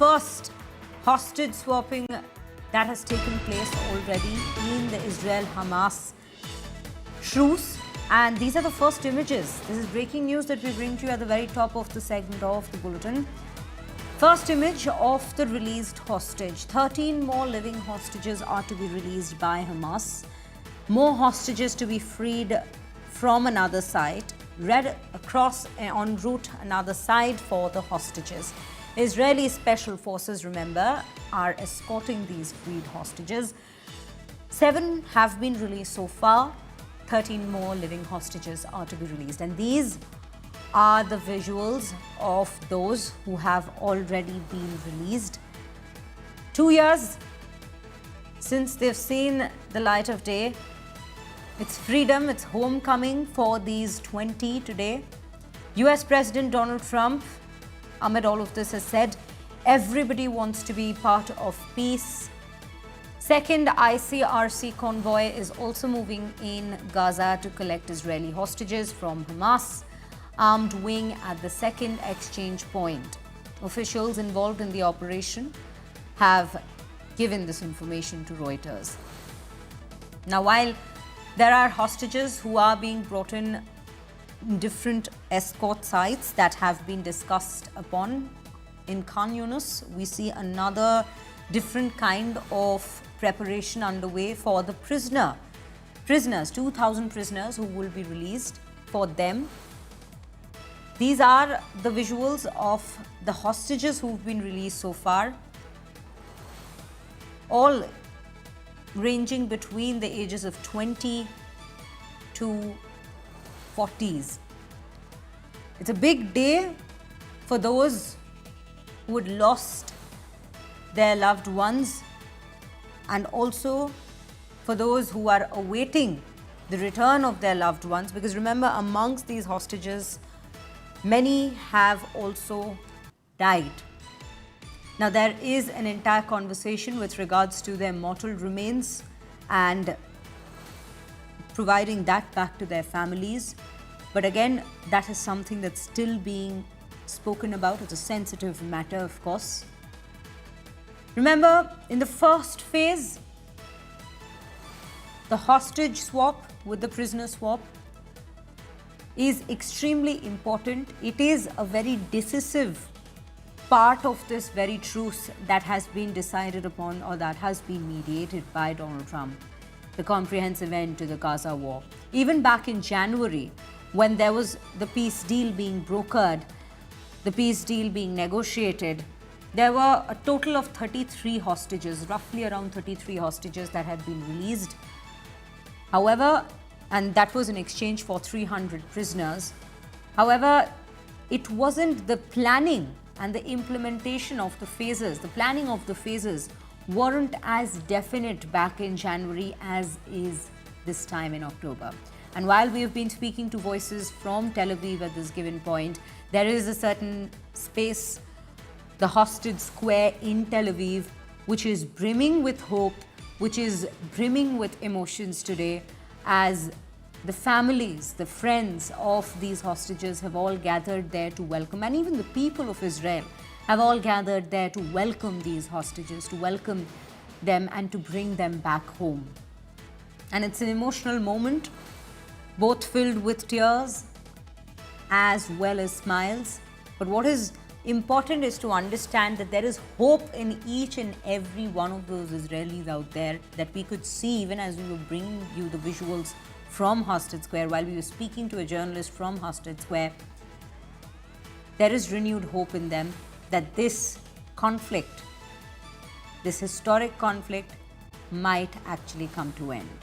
first hostage swapping that has taken place already in the Israel-Hamas truce. And these are the first images. This is breaking news that we bring to you at the very top of the segment of the bulletin. First image of the released hostage. 13 more living hostages are to be released by Hamas. More hostages to be freed from another side. Red across en route another side for the hostages. Israeli special forces, remember, are escorting these freed hostages. 7 have been released so far. 13 more living hostages are to be released. And these are the visuals of those who have already been released. 2 years since they've seen the light of day. It's freedom, it's homecoming for these 20 today. US President Donald Trump, amid all of this, has said everybody wants to be part of peace. Second ICRC convoy is also moving in Gaza to collect Israeli hostages from Hamas armed wing at the second exchange point. Officials involved in the operation have given this information to Reuters. Now, while there are hostages who are being brought in different escort sites that have been discussed upon in Khan Yunis, we see another different kind of preparation underway for the prisoners, 2,000 prisoners who will be released for them. These are the visuals of the hostages who've been released so far, all ranging between the ages of 20 to 40s. It's a big day for those who had lost their loved ones, and also for those who are awaiting the return of their loved ones, because remember, amongst these hostages, many have also died. Now, there is an entire conversation with regards to their mortal remains and providing that back to their families. But again, that is something that's still being spoken about. It's a sensitive matter, of course. Remember, in the first phase, the hostage swap with the prisoner swap is extremely important. It is a very decisive part of this very truce that has been decided upon, or that has been mediated by Donald Trump, the comprehensive end to the Gaza war. Even back in January, when there was the peace deal being brokered, the peace deal being negotiated, there were a total of 33 hostages, roughly around 33 hostages that had been released. However, and that was in exchange for 300 prisoners. However, it wasn't the planning and the implementation of the phases, the planning of the phases weren't as definite back in January as is this time in October. And while we have been speaking to voices from Tel Aviv at this given point, there is a certain space, the hostage square in Tel Aviv, which is brimming with hope, which is brimming with emotions today, as the families, the friends of these hostages have all gathered there to welcome, and even the people of Israel have all gathered there to welcome these hostages, to welcome them and to bring them back home. And it's an emotional moment, both filled with tears as well as smiles. But what is important is to understand that there is hope in each and every one of those Israelis out there that we could see even as we were bringing you the visuals from Hostage Square, while we were speaking to a journalist from Hostage Square. There is renewed hope in them that this conflict, this historic conflict, might actually come to an end.